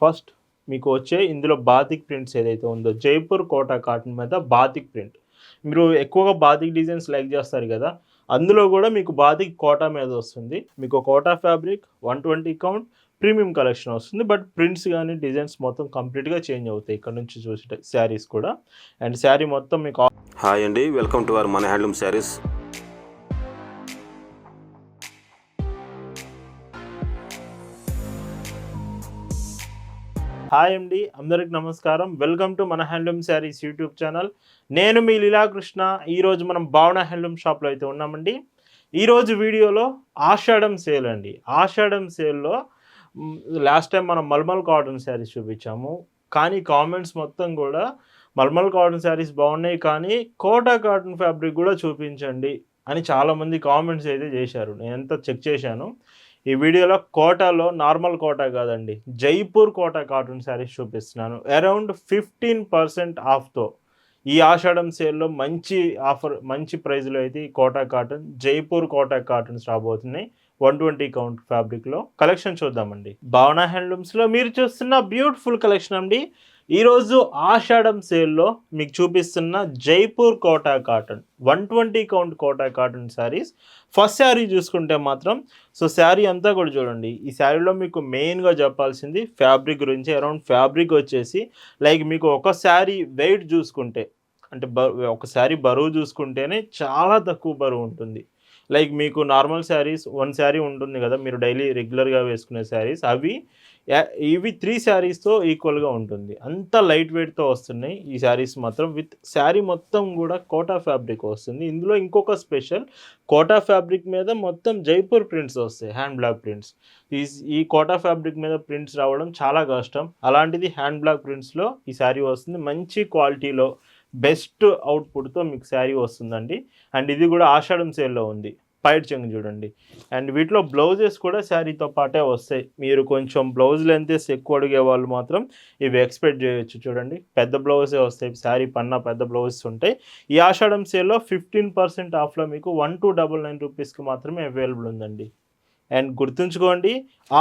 First మీకు వచ్చే ఇందులో బాతిక్ ప్రింట్స్ ఏదైతే ఉందో జైపూర్ కోటా కాటన్ మీద బాతిక్ ప్రింట్. మీరు ఎక్కువగా బాతిక్ డిజైన్స్ లైక్ చేస్తారు కదా, అందులో కూడా మీకు బాతిక్ కోటా మీద వస్తుంది. మీకు Kota fabric 120 count premium collection వస్తుంది. బట్ ప్రింట్స్ కానీ డిజైన్స్ మొత్తం కంప్లీట్గా చేంజ్ అవుతాయి ఇక్కడ నుంచి చూసే శారీస్ కూడా. అండ్ శారీ మొత్తం మీకు హాయ్ అండి, వెల్కమ్ టు అవర్ మన హ్యాండ్లూమ్ శారీస్. హాయ్ అండి, అందరికి నమస్కారం. వెల్కమ్ టు మన హ్యాండ్లూమ్ శారీస్ యూట్యూబ్ ఛానల్. నేను మీ లీలాకృష్ణ. ఈరోజు మనం భావన హ్యాండ్లూమ్ షాప్లో అయితే ఉన్నామండి. ఈరోజు వీడియోలో ఆషాఢం సేల్ అండి. ఆషాఢం సేల్లో లాస్ట్ టైం మనం మల్మల్ కాటన్ శారీస్ చూపించాము, కానీ కామెంట్స్ మొత్తం కూడా మల్మల్ కాటన్ శారీస్ బాగున్నాయి కానీ కోటా కాటన్ ఫ్యాబ్రిక్ కూడా చూపించండి అని చాలామంది కామెంట్స్ అయితే చేశారు. నేను ఎంత చెక్ చేశాను. ఈ వీడియోలో కోటాలో నార్మల్ కోటా కాదండి, జైపూర్ కోటా కాటన్ శారీస్ చూపిస్తున్నాను. అరౌండ్ 15% ఆఫ్తో ఈ ఆషాఢం సేల్లో మంచి ఆఫర్, మంచి ప్రైస్లో అయితే ఈ కోటా కాటన్, జైపూర్ కోటా కాటన్స్ రాబోతున్నాయి. 120 కౌంట్ ఫ్యాబ్రిక్లో కలెక్షన్ చూద్దామండి. భావన హ్యాండ్లూమ్స్లో మీరు చూస్తున్న బ్యూటిఫుల్ కలెక్షన్ అండి. ఈరోజు ఆషాఢం సేల్లో మీకు చూపిస్తున్న Jaipur Kota cotton 120 count Kota cotton sarees. First saree చూసుకుంటే మాత్రం, సో శారీ అంతా కూడా చూడండి. ఈ శారీలో మీకు మెయిన్గా చెప్పాల్సింది ఫ్యాబ్రిక్ గురించి. అరౌండ్ ఫ్యాబ్రిక్ వచ్చేసి లైక్ మీకు ఒక శారీ వెయిట్ చూసుకుంటే, అంటే ఒక శారీ బరువు చూసుకుంటేనే చాలా తక్కువ బరువు ఉంటుంది. లైక్ మీకు నార్మల్ శారీస్ 1 శారీ ఉంటుంది కదా, మీరు డైలీ రెగ్యులర్గా వేసుకునే శారీస్, ఇవి 3 శారీస్తో ఈక్వల్గా ఉంటుంది. అంత లైట్ వెయిట్తో వస్తున్నాయి ఈ శారీస్ మాత్రం. విత్ శారీ మొత్తం కూడా కోటా ఫ్యాబ్రిక్ వస్తుంది. ఇందులో ఇంకొక స్పెషల్, కోటా ఫ్యాబ్రిక్ మీద మొత్తం జైపూర్ ప్రింట్స్ వస్తాయి, హ్యాండ్ బ్లాక్ ప్రింట్స్. ఈ కోటా ఫ్యాబ్రిక్ మీద ప్రింట్స్ రావడం చాలా కష్టం. అలాంటిది హ్యాండ్ బ్లాక్ ప్రింట్స్లో ఈ శారీ వస్తుంది. మంచి క్వాలిటీలో బెస్ట్ అవుట్పుట్తో మీకు శారీ వస్తుందండి. అండ్ ఇది కూడా ఆషాఢం సేల్లో ఉంది. పైట్ చెంగు చూడండి. అండ్ వీటిలో బ్లౌజెస్ కూడా శారీతో పాటే వస్తాయి. మీరు కొంచెం బ్లౌజ్ లెంతెస్ ఎక్కువ అడిగే వాళ్ళు మాత్రం ఇవి ఎక్స్పెక్ట్ చేయొచ్చు. చూడండి, పెద్ద బ్లౌజే వస్తాయి, శారీ పన్నా పెద్ద బ్లౌజెస్ ఉంటాయి. ఈ ఆషాఢం సేల్లో 15% ఆఫ్లో మీకు 1299 రూపీస్కి మాత్రమే అవైలబుల్ ఉందండి. అండ్ గుర్తుంచుకోండి,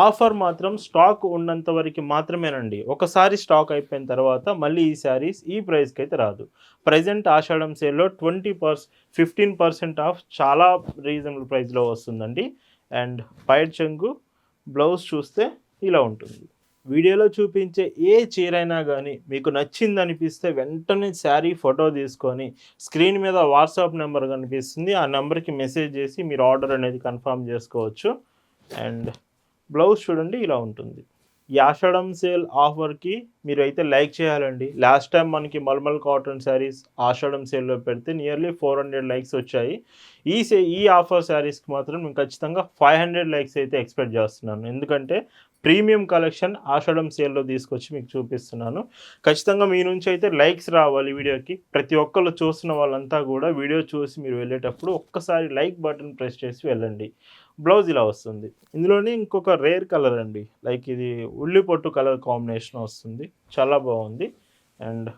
ఆఫర్ మాత్రం స్టాక్ ఉన్నంత వరకు మాత్రమేనండి. ఒకసారి స్టాక్ అయిపోయిన తర్వాత మళ్ళీ ఈ శారీస్ ఈ ప్రైస్కి అయితే రాదు. ప్రజెంట్ ఆషాఢం సేల్లో 15% ఆఫ్ చాలా రీజనబుల్ ప్రైస్లో వస్తుందండి. అండ్ పైట్ చెంగు బ్లౌజ్ చూస్తే ఇలా ఉంటుంది. వీడియోలో చూపించే ఏ చీరైనా కానీ మీకు నచ్చింది అనిపిస్తే వెంటనే శారీ ఫోటో తీసుకొని స్క్రీన్ మీద వాట్సాప్ నెంబర్ కనిపిస్తుంది, ఆ నెంబర్కి మెసేజ్ చేసి మీరు ఆర్డర్ అనేది కన్ఫర్మ్ చేసుకోవచ్చు. అండ్ బ్లౌజ్ చూడండి ఇలా ఉంటుంది. ఈ ఆషాఢం సేల్ ఆఫర్కి మీరు అయితే లైక్ చేయాలండి. లాస్ట్ టైం మనకి మల్మల్ కాటన్ శారీస్ ఆషాఢం సేల్లో పెడితే నియర్లీ 400 లైక్స్ వచ్చాయి. ఈ ఆఫర్ శారీస్కి మాత్రం నేను ఖచ్చితంగా 500 లైక్స్ అయితే ఎక్స్పెక్ట్ చేస్తున్నాను. ఎందుకంటే ప్రీమియం కలెక్షన్ ఆషాఢం సేల్లో తీసుకొచ్చి మీకు చూపిస్తున్నాను. ఖచ్చితంగా మీ నుంచి అయితే లైక్స్ రావాలి వీడియోకి. ప్రతి ఒక్కళ్ళు చూస్తున్న వాళ్ళంతా కూడా వీడియో చూసి మీరు వెళ్ళేటప్పుడు ఒక్కసారి లైక్ బటన్ ప్రెస్ చేసి వెళ్ళండి. బ్లౌజ్ ఇలా వస్తుంది. ఇందులోనే ఇంకొక రేర్ కలర్ అండి, లైక్ ఇది ఉల్లి పొట్టు కలర్ కాంబినేషన్ వస్తుంది, చాలా బాగుంది. అండ్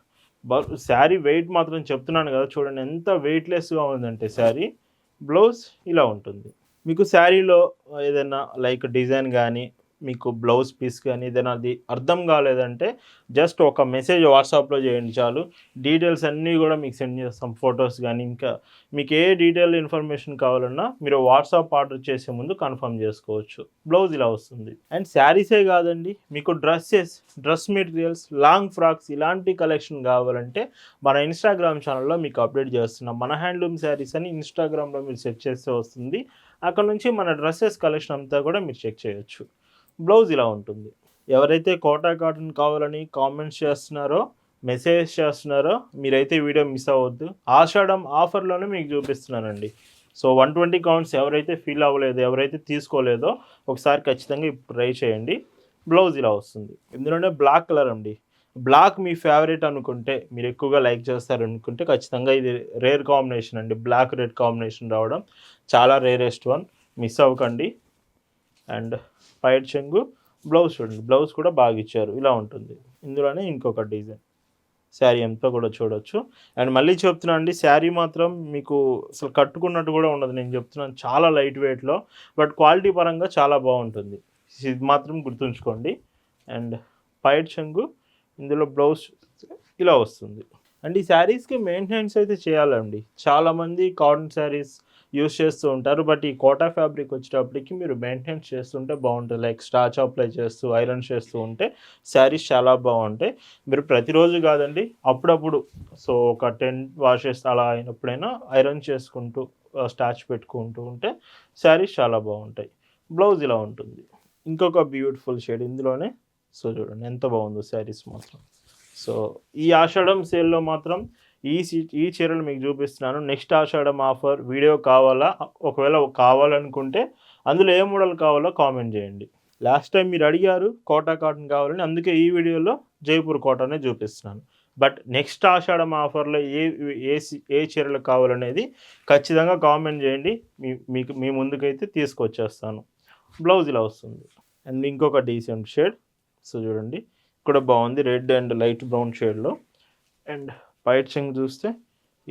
శారీ వెయిట్ మాత్రం చెప్తున్నాను కదా, చూడండి ఎంత వెయిట్లెస్గా ఉందంటే శారీ. బ్లౌజ్ ఇలా ఉంటుంది. మీకు శారీలో ఏదైనా లైక్ డిజైన్ కానీ, మీకు బ్లౌజ్ పీస్ కానీ ఏదైనా అది అర్థం కాలేదంటే జస్ట్ ఒక మెసేజ్ వాట్సాప్లో చేయండి చాలు. డీటెయిల్స్ అన్నీ కూడా మీకు సెండ్ చేస్తాం, ఫొటోస్ కానీ. ఇంకా మీకు ఏ డీటెయిల్ ఇన్ఫర్మేషన్ కావాలన్నా మీరు వాట్సాప్ ఆర్డర్ చేసే ముందు కన్ఫర్మ్ చేసుకోవచ్చు. బ్లౌజ్ ఇలా వస్తుంది. అండ్ శారీసే కాదండి, మీకు డ్రెస్ మెటీరియల్స్, లాంగ్ ఫ్రాక్స్ ఇలాంటి కలెక్షన్ కావాలంటే మన ఇన్స్టాగ్రామ్ ఛానల్లో మీకు అప్డేట్ చేస్తున్నాం. మన హ్యాండ్లూమ్ శారీస్ అని ఇన్స్టాగ్రామ్లో మీరు సెర్చ్ చేస్తే వస్తుంది. అక్కడ నుంచి మన డ్రెస్సెస్ కలెక్షన్ అంతా కూడా మీరు చెక్ చేయొచ్చు. బ్లౌజ్ ఇలా ఉంటుంది. ఎవరైతే కోటా కాటన్ కావాలని కామెంట్స్ చేస్తున్నారో, మెసేజ్ చేస్తున్నారో మీరైతే వీడియో మిస్ అవ్వద్దు. ఆషాఢం ఆఫర్లోనే మీకు చూపిస్తున్నానండి. సో 120 కౌంట్స్ ఎవరైతే ఫీల్ అవ్వలేదో, ఎవరైతే తీసుకోలేదో ఒకసారి ఖచ్చితంగా ట్రై చేయండి. బ్లౌజ్ ఇలా వస్తుంది. ఇందులోనే బ్లాక్ కలర్ అండి. బ్లాక్ మీ ఫేవరెట్ అనుకుంటే, మీరు ఎక్కువగా లైక్ చేస్తారనుకుంటే ఖచ్చితంగా ఇది రేర్ కాంబినేషన్ అండి. బ్లాక్ రెడ్ కాంబినేషన్ రావడం చాలా రేరెస్ట్ వన్, మిస్ అవ్వకండి. అండ్ పైట్ చెంగు బ్లౌజ్ చూడండి, బ్లౌజ్ కూడా బాగా ఇచ్చారు, ఇలా ఉంటుంది. ఇందులోనే ఇంకొక డిజైన్ శారీ అంతా కూడా చూడొచ్చు. అండ్ మళ్ళీ చెప్తున్నాను అండి, శారీ మాత్రం మీకు అసలు కట్టుకున్నట్టు కూడా ఉండదు. నేను చెప్తున్నాను చాలా లైట్ వెయిట్లో, బట్ క్వాలిటీ పరంగా చాలా బాగుంటుంది. ఇది మాత్రం గుర్తుంచుకోండి. అండ్ పైట్ చెంగు, ఇందులో బ్లౌజ్ ఇలా వస్తుంది. అండ్ ఈ శారీస్కి మెయింటెనెన్స్ అయితే చేయాలండి. చాలామంది కాటన్ శారీస్ యూస్ చేస్తూ ఉంటారు, బట్ ఈ కోటా ఫ్యాబ్రిక్ వచ్చేటప్పటికి మీరు మెయింటెనెన్స్ చేస్తుంటే బాగుంటుంది. లైక్ స్టార్చ్ అప్లై చేస్తూ ఐరన్ చేస్తూ ఉంటే శారీస్ చాలా బాగుంటాయి. మీరు ప్రతిరోజు కాదండి, అప్పుడప్పుడు సో ఒక 10 వాషెస్ అలా అయినప్పుడైనా ఐరన్ చేసుకుంటూ స్టార్చ్ పెట్టుకుంటూ ఉంటే శారీస్ చాలా బాగుంటాయి. బ్లౌజ్ ఇలా ఉంటుంది. ఇంకొక బ్యూటిఫుల్ షేడ్ ఇందులోనే. సో చూడండి ఎంత బాగుందో శారీస్ మాత్రం. సో ఈ ఆషాఢం సేల్లో మాత్రం ఈ చీరలు మీకు చూపిస్తున్నాను. నెక్స్ట్ ఆషాఢం ఆఫర్ వీడియో కావాలా, ఒకవేళ కావాలనుకుంటే అందులో ఏ మోడల్ కావాలో కామెంట్ చేయండి. లాస్ట్ టైం మీరు అడిగారు కోటా కాటన్ కావాలని, అందుకే ఈ వీడియోలో జైపూర్ కాటనే చూపిస్తున్నాను. బట్ నెక్స్ట్ ఆషాఢం ఆఫర్లో ఏ చీరలు కావాలనేది ఖచ్చితంగా కామెంట్ చేయండి. మీ ముందుకైతే తీసుకొచ్చేస్తాను. బ్లౌజ్ ఇలా వస్తుంది. అండ్ ఇంకొక డీసెంట్ షేడ్. సో చూడండి కూడా బాగుంది, రెడ్ అండ్ లైట్ బ్రౌన్ షేడ్లో. అండ్ పైట్ చెంగు చూస్తే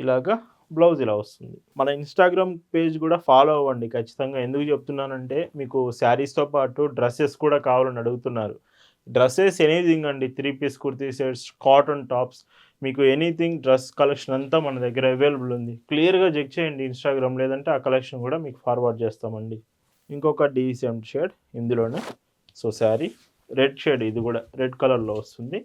ఇలాగా బ్లౌజ్ ఇలా వస్తుంది. మన ఇన్స్టాగ్రామ్ పేజ్ కూడా ఫాలో అవ్వండి ఖచ్చితంగా. ఎందుకు చెప్తున్నానంటే మీకు శారీస్తో పాటు డ్రెస్సెస్ కూడా కావాలని అడుగుతున్నారు. డ్రెస్సెస్ ఎనీథింగ్ అండి, 3 piece kurti sets, cotton tops, మీకు ఎనీథింగ్ డ్రెస్ కలెక్షన్ అంతా మన దగ్గర అవైలబుల్ ఉంది. క్లియర్గా చెక్ చేయండి ఇన్స్టాగ్రామ్, లేదంటే ఆ కలెక్షన్ కూడా మీకు ఫార్వర్డ్ చేస్తామండి. ఇంకొక డీసెంట్ షేడ్ ఇందులోనే. సో శారీ రెడ్ షేడ్, ఇది కూడా రెడ్ కలర్లో వస్తుంది.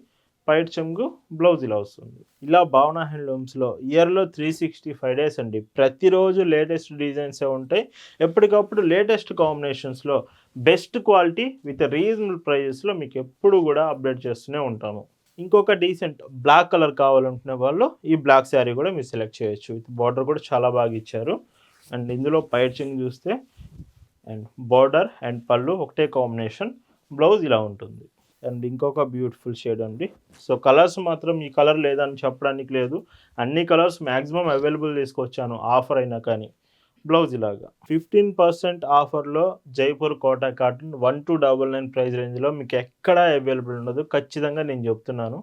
పైట్ చెంగు, బ్లౌజ్ ఇలా వస్తుంది. ఇలా భావన హ్యాండ్లూమ్స్లో ఇయర్లో 365 డేస్ అండి, ప్రతిరోజు లేటెస్ట్ డిజైన్సే ఉంటాయి. ఎప్పటికప్పుడు లేటెస్ట్ కాంబినేషన్స్లో బెస్ట్ క్వాలిటీ విత్ రీజనబుల్ ప్రైజెస్లో మీకు ఎప్పుడు కూడా అప్డేట్ చేస్తూనే ఉంటాము. ఇంకొక డీసెంట్ బ్లాక్ కలర్ కావాలనుకునే వాళ్ళు ఈ బ్లాక్ శారీ కూడా మీరు సెలెక్ట్ చేయొచ్చు. విత్ బార్డర్ కూడా చాలా బాగా ఇచ్చారు. అండ్ ఇందులో పైట్ చెంగు చూస్తే అండ్ బార్డర్ అండ్ పళ్ళు ఒకటే కాంబినేషన్, బ్లౌజ్ ఇలా ఉంటుంది. అండ్ ఇంకొక బ్యూటిఫుల్ షేడ్ అండి. సో కలర్స్ మాత్రం ఈ కలర్ లేదని చెప్పడానికి లేదు, అన్ని కలర్స్ మ్యాక్సిమం అవైలబుల్ తీసుకొచ్చాను ఆఫర్ అయినా కానీ. బ్లౌజ్ ఇలాగా 15% ఆఫర్లో జైపూర్ కోటా కాటన్ 1299 ప్రైస్ రేంజ్లో మీకు ఎక్కడా అవైలబుల్ ఉండదు, ఖచ్చితంగా నేను చెప్తున్నాను.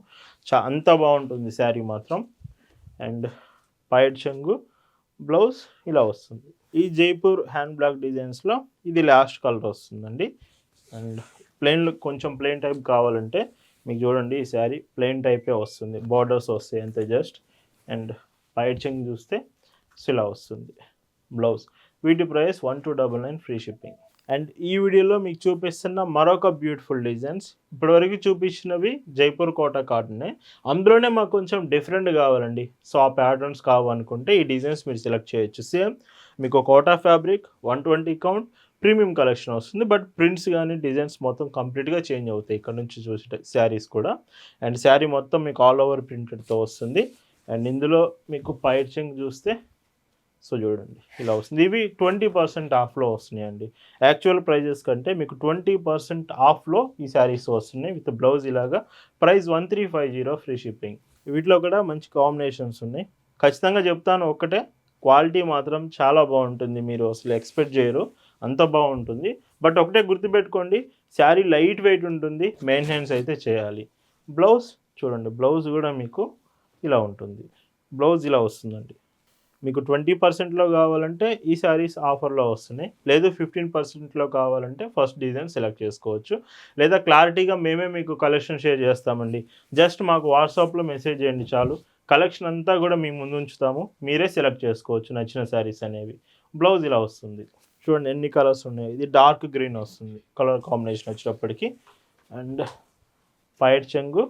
అంత బాగుంటుంది శారీ మాత్రం. అండ్ పైట్ చెంగు, బ్లౌజ్ ఇలా వస్తుంది. ఈ జైపూర్ హ్యాండ్ బ్లాక్ డిజైన్స్లో ఇది లాస్ట్ కలర్ వస్తుందండి. అండ్ కొంచెం ప్లెయిన్ టైప్ కావాలంటే మీకు చూడండి ఈ శారీ ప్లెయిన్ టైపే వస్తుంది, బార్డర్స్ వస్తాయి అంతే జస్ట్. అండ్ పైట్ చెంగు చూస్తే ఇలా వస్తుంది బ్లౌజ్. వీటి ప్రైస్ 1299 ఫ్రీ షిప్పింగ్. అండ్ ఈ వీడియోలో మీకు చూపిస్తున్న మరొక బ్యూటిఫుల్ డిజైన్స్, ఇప్పటివరకు చూపించినవి జైపూర్ కోటా కాటనే, అందులోనే మాకు కొంచెం డిఫరెంట్ కావాలండి. సో ఆ ప్యాటర్న్స్ కావాలనుకుంటే ఈ డిజైన్స్ మీరు సెలెక్ట్ చేయొచ్చు. సేమ్ మీకు Kota fabric 120 count premium collection వస్తుంది, బట్ ప్రింట్స్ కానీ డిజైన్స్ మొత్తం కంప్లీట్గా చేంజ్ అవుతాయి ఇక్కడ నుంచి చూసే శారీస్ కూడా. అండ్ శారీ మొత్తం మీకు ఆల్ ఓవర్ ప్రింటెడ్తో వస్తుంది. అండ్ ఇందులో మీకు పైట్ చెంగు చూస్తే సో చూడండి ఇలా వస్తుంది. ఇవి 20% ఆఫ్లో వస్తున్నాయండి. యాక్చువల్ ప్రైజెస్ కంటే మీకు 20% ఆఫ్లో ఈ శారీస్ వస్తున్నాయి. విత్ బ్లౌజ్ ఇలాగా. Price 1350 free shipping. వీటిలో కూడా మంచి కాంబినేషన్స్ ఉన్నాయి. ఖచ్చితంగా చెప్తాను ఒక్కటే, క్వాలిటీ మాత్రం చాలా బాగుంటుంది, మీరు అసలు ఎక్స్పెక్ట్ చేయరు అంత బాగుంటుంది. బట్ ఒకటే గుర్తుపెట్టుకోండి, శారీ లైట్ వెయిట్ ఉంటుంది, మెయింటెనెన్స్ అయితే చేయాలి. బ్లౌజ్ చూడండి, బ్లౌజ్ కూడా మీకు ఇలా ఉంటుంది. బ్లౌజ్ ఇలా వస్తుందండి. మీకు 20%లో కావాలంటే ఈ శారీస్ ఆఫర్లో వస్తున్నాయి, లేదు 15%లో కావాలంటే ఫస్ట్ డిజైన్ సెలెక్ట్ చేసుకోవచ్చు. లేదా క్లారిటీగా మేమే మీకు కలెక్షన్ షేర్ చేస్తామండి. జస్ట్ మాకు వాట్సాప్లో మెసేజ్ చేయండి చాలు, కలెక్షన్ అంతా కూడా మీ ముందు ఉంచుతాము, మీరే సెలెక్ట్ చేసుకోవచ్చు నచ్చిన శారీస్ అనేవి. బ్లౌజ్ ఇలా వస్తుంది. చూడండి ఎన్ని కలర్స్ ఉన్నాయి. ఇది డార్క్ గ్రీన్ వస్తుంది కలర్ కాంబినేషన్ వచ్చేటప్పటికి. అండ్ పైట్ చెంగు,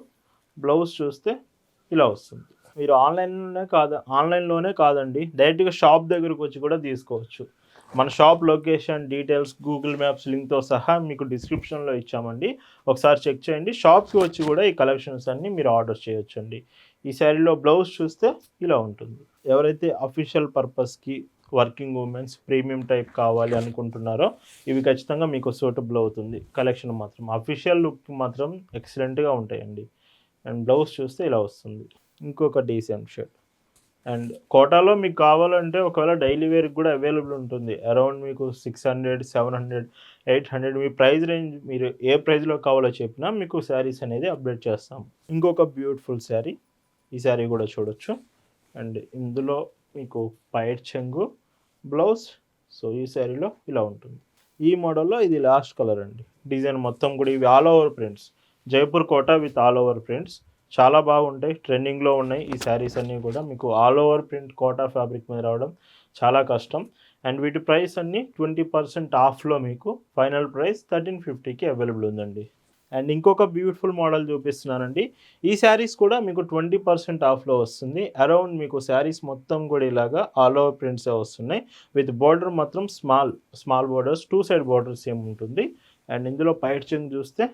బ్లౌజ్ చూస్తే ఇలా వస్తుంది. మీరు ఆన్లైన్లోనే కాదండి, డైరెక్ట్గా షాప్ దగ్గరకు వచ్చి కూడా తీసుకోవచ్చు. మన shop location details Google maps లింక్తో సహా మీకు డిస్క్రిప్షన్లో ఇచ్చామండి, ఒకసారి చెక్ చేయండి. షాప్కి వచ్చి కూడా ఈ కలెక్షన్స్ అన్నీ మీరు ఆర్డర్ చేయొచ్చండి. ఈ శారీలో బ్లౌజ్ చూస్తే ఇలా ఉంటుంది. ఎవరైతే అఫీషియల్ పర్పస్కి వర్కింగ్ ఉమెన్స్ ప్రీమియం టైప్ కావాలి అనుకుంటున్నారో ఇవి ఖచ్చితంగా మీకు సూటబుల్ అవుతుంది. కలెక్షన్ మాత్రం అఫీషియల్ లుక్ మాత్రం ఎక్సలెంట్గా ఉంటాయండి. అండ్ బ్లౌజ్ చూస్తే ఇలా వస్తుంది. ఇంకొక డీసెంట్ షేడ్. అండ్ కోటాలో మీకు కావాలంటే ఒకవేళ డైలీ వేర్కి కూడా అవైలబుల్ ఉంటుంది. అరౌండ్ మీకు 600, 700, 800 మీ ప్రైస్ రేంజ్, మీరు ఏ ప్రైస్లో కావాలో చెప్పినా మీకు శారీస్ అనేది అప్డేట్ చేస్తాం. ఇంకొక బ్యూటిఫుల్ శారీ, ఈ శారీ కూడా చూడొచ్చు. అండ్ ఇందులో మీకు పైట్ చెంగు, బ్లౌజ్. సో ఈ శారీలో ఇలా ఉంటుంది. ఈ మోడల్లో ఇది లాస్ట్ కలర్ అండి. డిజైన్ మొత్తం కూడా ఇవి all over prints, Jaipur Kota with all over prints చాలా బాగుంటాయి, ట్రెండింగ్లో ఉన్నాయి. ఈ శారీస్ అన్నీ కూడా మీకు all over print Kota fabric మీద రావడం చాలా కష్టం. అండ్ వీటి ప్రైస్ అన్నీ 20% ఆఫ్లో మీకు ఫైనల్ ప్రైస్ 1350కి అవైలబుల్ ఉందండి. అండ్ ఇంకొక బ్యూటిఫుల్ మోడల్ చూపిస్తున్నానండి. ఈ శారీస్ కూడా మీకు 20% ఆఫ్లో వస్తుంది. అరౌండ్ మీకు శారీస్ మొత్తం కూడా ఇలాగా ఆల్ ఓవర్ ప్రింట్సే వస్తున్నాయి. విత్ బార్డర్ మాత్రం స్మాల్ బార్డర్స్, 2 సైడ్ బార్డర్స్ ఏమి ఉంటుంది. అండ్ ఇందులో పైచింగ్ చూస్తే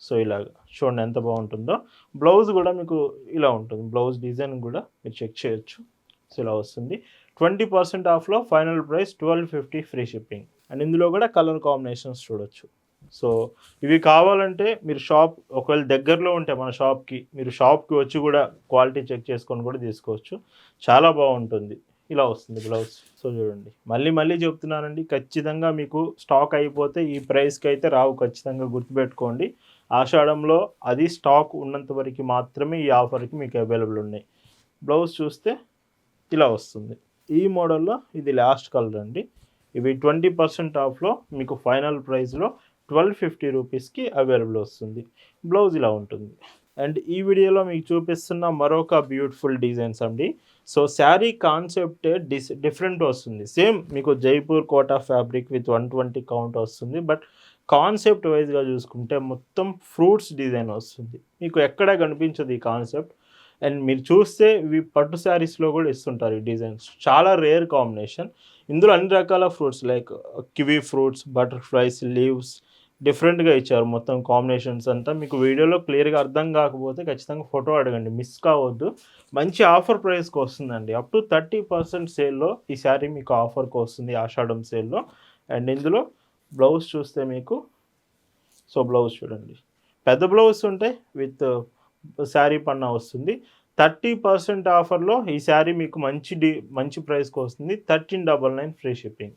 సో ఇలాగ చూడండి ఎంత బాగుంటుందో. బ్లౌజ్ కూడా మీకు ఇలా ఉంటుంది, బ్లౌజ్ డిజైన్ కూడా మీరు చెక్ చేయొచ్చు. సో ఇలా వస్తుంది. 20% ఆఫ్లో final price 1250 free shipping. And ఇందులో కూడా కలర్ కాంబినేషన్స్ చూడొచ్చు. సో ఇవి కావాలంటే మీరు షాప్ ఒకవేళ దగ్గరలో ఉంటే మన షాప్కి మీరు షాప్కి వచ్చి కూడా క్వాలిటీ చెక్ చేసుకొని కూడా తీసుకోవచ్చు. చాలా బాగుంటుంది. ఇలా వస్తుంది బ్లౌజ్. సో చూడండి, మళ్ళీ చెప్తున్నానండి, ఖచ్చితంగా మీకు స్టాక్ అయిపోతే ఈ ప్రైస్కి అయితే రావు, ఖచ్చితంగా గుర్తుపెట్టుకోండి. ఆషాఢంలో అది స్టాక్ ఉన్నంత వరకు మాత్రమే ఈ ఆఫర్కి మీకు అవైలబుల్ ఉన్నాయి. బ్లౌజ్ చూస్తే ఇలా వస్తుంది. ఈ మోడల్లో ఇది లాస్ట్ కలర్ అండి. ఇవి 20% ఆఫ్లో మీకు ఫైనల్ ప్రైస్లో 1250 రూపీస్కి అవైలబుల్ వస్తుంది. బ్లౌజ్ ఇలా ఉంటుంది. అండ్ ఈ వీడియోలో మీకు చూపిస్తున్న మరొక బ్యూటిఫుల్ డిజైన్స్ అండి. సో శారీ కాన్సెప్ట్ డిఫరెంట్ వస్తుంది. సేమ్ మీకు Jaipur Kota fabric with 120 count వస్తుంది. బట్ కాన్సెప్ట్ వైజ్గా చూసుకుంటే మొత్తం ఫ్రూట్స్ డిజైన్ వస్తుంది. మీకు ఎక్కడ కనిపించదు ఈ కాన్సెప్ట్. అండ్ మీరు చూస్తే ఇవి పట్టు శారీస్లో కూడా ఇస్తుంటారు ఈ డిజైన్స్. చాలా రేర్ కాంబినేషన్. ఇందులో అన్ని రకాల fruits like kiwi fruits, butterflies, leaves డిఫరెంట్గా ఇచ్చారు. మొత్తం కాంబినేషన్స్ అంతా మీకు వీడియోలో క్లియర్గా అర్థం కాకపోతే ఖచ్చితంగా ఫోటో అడగండి, మిస్ కావద్దు. మంచి ఆఫర్ ప్రైస్కి వస్తుందండి. అప్ టు 30% సేల్లో ఈ శారీ మీకు ఆఫర్కి వస్తుంది ఆషాఢం సేల్లో. అండ్ ఇందులో బ్లౌజ్ చూస్తే మీకు సో బ్లౌజ్ చూడండి, పెద్ద బ్లౌజ్ ఉంటాయి విత్ శారీ పన్నా వస్తుంది. 30% ఆఫర్లో ఈ శారీ మీకు మంచి ప్రైస్కి వస్తుంది. 1399 ఫ్రీ షిప్పింగ్.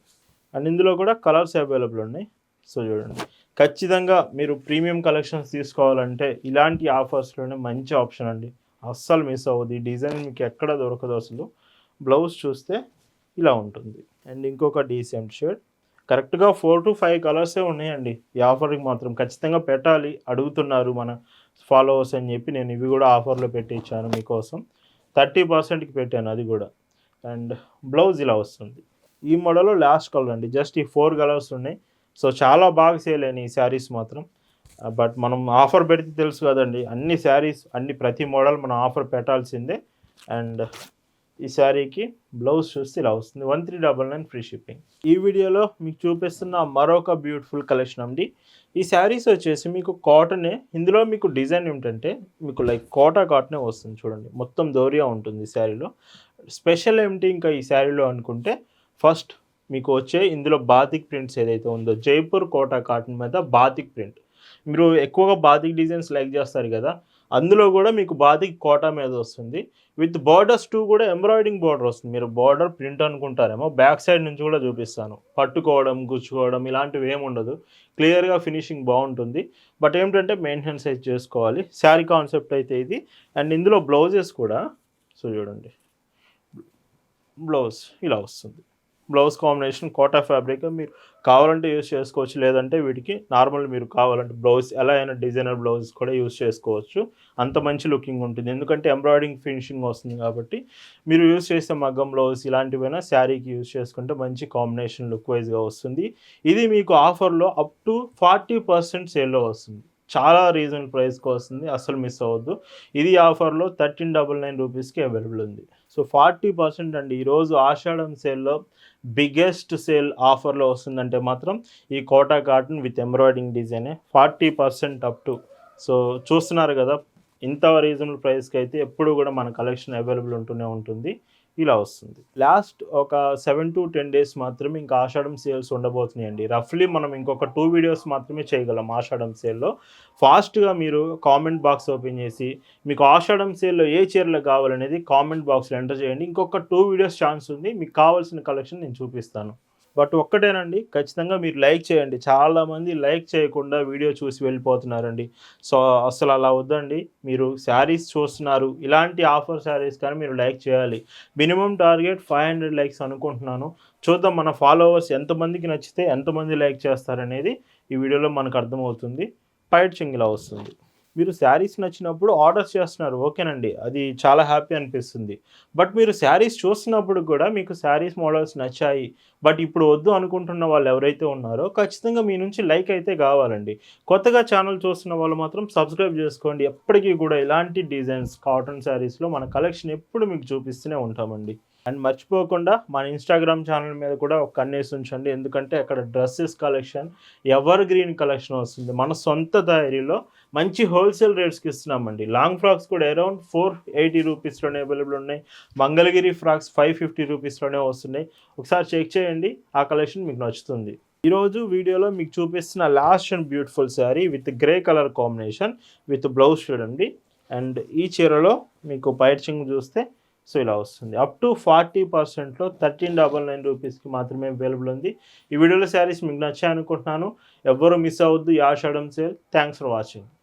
అండ్ ఇందులో కూడా కలర్స్ అవైలబుల్ ఉన్నాయి. సో చూడండి, ఖచ్చితంగా మీరు ప్రీమియం కలెక్షన్స్ తీసుకోవాలంటే ఇలాంటి ఆఫర్స్లోనే మంచి ఆప్షన్ అండి. అస్సలు మిస్ అవ్వదు. ఈ డిజైన్ మీకు ఎక్కడ దొరకదు అసలు. బ్లౌజ్ చూస్తే ఇలా ఉంటుంది. అండ్ ఇంకొక డీసెంట్ షేడ్, కరెక్ట్గా 4 to 5 కలర్సే ఉన్నాయండి. ఈ ఆఫర్కి మాత్రం ఖచ్చితంగా పెట్టాలి, అడుగుతున్నారు మన ఫాలోవర్స్ అని చెప్పి నేను ఇవి కూడా ఆఫర్లో పెట్టి ఇచ్చాను మీకోసం. 30%కి పెట్టాను అది కూడా. అండ్ బ్లౌజ్ ఇలా వస్తుంది. ఈ మోడల్లో లాస్ట్ కలర్ అండి. జస్ట్ ఈ 4 కలర్స్ ఉన్నాయి. సో చాలా బాగా సేల్ అయినాయి ఈ శారీస్ మాత్రం. బట్ మనం ఆఫర్ పెడితే తెలుసు కదండి, అన్ని శారీస్ ప్రతి మోడల్ మనం ఆఫర్ పెట్టాల్సిందే. అండ్ ఈ శారీకి బ్లౌజ్ చూస్తే ఇలా వస్తుంది. 1399 ఫ్రీ షిప్పింగ్. ఈ వీడియోలో మీకు చూపిస్తున్న మరొక బ్యూటిఫుల్ కలెక్షన్ అండి. ఈ శారీస్ వచ్చేసి మీకు కాటనే. ఇందులో మీకు డిజైన్ ఏమిటంటే మీకు లైక్ కోటా కాటనే వస్తుంది చూడండి. మొత్తం దోరియా ఉంటుంది ఈ శారీలో. స్పెషల్ ఏమిటి ఇంకా ఈ శారీలో అనుకుంటే, ఫస్ట్ మీకు వచ్చే ఇందులో బాతిక్ ప్రింట్స్ ఏదైతే ఉందో జైపూర్ కోటా కాటన్ మీద బాతిక్ ప్రింట్. మీరు ఎక్కువగా బాతిక్ డిజైన్స్ లైక్ చేస్తారు కదా, అందులో కూడా మీకు బాతిక్ కోటా మీద వస్తుంది. విత్ బార్డర్స్ టూ కూడా ఎంబ్రాయిడింగ్ బార్డర్ వస్తుంది. మీరు బార్డర్ ప్రింట్ అనుకుంటారేమో, బ్యాక్ సైడ్ నుంచి కూడా చూపిస్తాను. పట్టుకోవడం, గుచ్చుకోవడం ఇలాంటివి ఏమి ఉండదు. క్లియర్గా ఫినిషింగ్ బాగుంటుంది. బట్ ఏమిటంటే మెయింటెనెన్స్ అయితే చేసుకోవాలి. శారీ కాన్సెప్ట్ అయితే ఇది. అండ్ ఇందులో బ్లౌజెస్ కూడా సో చూడండి, బ్లౌజ్ ఇలా వస్తుంది. బ్లౌజ్ కాంబినేషన్ కోటా ఫ్యాబ్రిక్ మీరు కావాలంటే యూస్ చేసుకోవచ్చు, లేదంటే వీటికి నార్మల్ మీరు కావాలంటే బ్లౌజ్ ఎలా అయినా డిజైనర్ బ్లౌజ్ కూడా యూస్ చేసుకోవచ్చు. అంత మంచి లుకింగ్ ఉంటుంది, ఎందుకంటే ఎంబ్రాయిడింగ్ ఫినిషింగ్ వస్తుంది కాబట్టి. మీరు యూస్ చేసే మగ్గం బ్లౌజ్ ఇలాంటివైనా శారీకి యూస్ చేసుకుంటే మంచి కాంబినేషన్ లుక్ వైజ్గా వస్తుంది. ఇది మీకు ఆఫర్లో అప్ టు 40% సేల్లో వస్తుంది. చాలా రీజనబుల్ ప్రైస్కి వస్తుంది, అస్సలు మిస్ అవ్వద్దు. ఇది ఆఫర్లో 1399 రూపీస్కి అవైలబుల్ ఉంది. సో 40% అండి. ఈరోజు ఆషాఢం సేల్లో బిగ్గెస్ట్ సేల్ ఆఫర్లో వస్తుందంటే మాత్రం ఈ కోటా కాటన్ విత్ ఎంబ్రాయిడింగ్ డిజైనే 40% అప్ టు. సో చూస్తున్నారు కదా, ఇంత రీజనబుల్ ప్రైస్కి అయితే ఎప్పుడు కూడా మన కలెక్షన్ అవైలబుల్ ఉంటూనే ఉంటుంది. ఇలా వస్తుంది. లాస్ట్ ఒక 7 to 10 days మాత్రమే ఇంకా ఆషాఢం సేల్స్ ఉండబోతున్నాయండి. రఫ్లీ మనం ఇంకొక 2 వీడియోస్ మాత్రమే చేయగలం ఆషాఢం సేల్లో. ఫాస్ట్గా మీరు కామెంట్ బాక్స్ ఓపెన్ చేసి మీకు ఆషాఢం సేల్లో ఏ చీరలు కావాలనేది కామెంట్ బాక్స్లో ఎంటర్ చేయండి. ఇంకొక 2 వీడియోస్ ఛాన్స్ ఉంది, మీకు కావాల్సిన కలెక్షన్ నేను చూపిస్తాను. బట్ ఒక్కటేనండి, ఖచ్చితంగా మీరు లైక్ చేయండి. చాలామంది లైక్ చేయకుండా వీడియో చూసి వెళ్ళిపోతున్నారండి. సో అసలు అలా వద్దండి. మీరు శారీస్ చూస్తున్నారు, ఇలాంటి ఆఫర్ శారీస్ కానీ మీరు లైక్ చేయాలి. మినిమం టార్గెట్ 500 లైక్స్ అనుకుంటున్నాను. చూద్దాం మన ఫాలోవర్స్ ఎంతమందికి నచ్చితే ఎంతమంది లైక్ చేస్తారనేది ఈ వీడియోలో మనకు అర్థమవుతుంది. పైచింగ్ ఇలా వస్తుంది. మీరు శారీస్ నచ్చినప్పుడు ఆర్డర్స్ చేస్తున్నారు ఓకేనండి, అది చాలా హ్యాపీ అనిపిస్తుంది. బట్ మీరు శారీస్ చూస్తున్నప్పుడు కూడా మీకు శారీస్ మోడల్స్ నచ్చాయి, బట్ ఇప్పుడు వద్దు అనుకుంటున్న వాళ్ళు ఎవరైతే ఉన్నారో ఖచ్చితంగా మీ నుంచి లైక్ అయితే కావాలండి. కొత్తగా ఛానల్ చూస్తున్న వాళ్ళు మాత్రం సబ్స్క్రైబ్ చేసుకోండి. ఎప్పటికీ కూడా ఇలాంటి డిజైన్స్ కాటన్ శారీస్లో మన కలెక్షన్ ఎప్పుడు మీకు చూపిస్తూనే ఉంటామండి. అండ్ మర్చిపోకుండా మన ఇన్స్టాగ్రామ్ ఛానల్ మీద కూడా ఒక కన్నేసి ఉంచండి, ఎందుకంటే అక్కడ dresses collection ever green collection వస్తుంది. మన సొంత తయారీలో మంచి హోల్సేల్ రేట్స్కి ఇస్తున్నామండి. లాంగ్ ఫ్రాక్స్ కూడా అరౌండ్ 480 రూపీస్లోనే అవైలబుల్ ఉన్నాయి. మంగళగిరి ఫ్రాక్స్ 550 రూపీస్లోనే వస్తున్నాయి. ఒకసారి చెక్ చేయండి, ఆ కలెక్షన్ మీకు నచ్చుతుంది. ఈరోజు వీడియోలో మీకు చూపిస్తున్న last and beautiful sari with grey colour combination with blouse చూడండి. అండ్ ఈ చీరలో మీకు పైచింగ్ చూస్తే సో ఇలా వస్తుంది. అప్ టు 40%లో 1399 రూపీస్కి మాత్రమే అవైలబుల్ ఉంది. ఈ వీడియోలో శారీస్ మీకు నచ్చాయి అనుకుంటున్నాను. ఎవ్వరూ మిస్ అవ్వద్దు ఈ ఆషాఢం సేల్. Thanks for watching.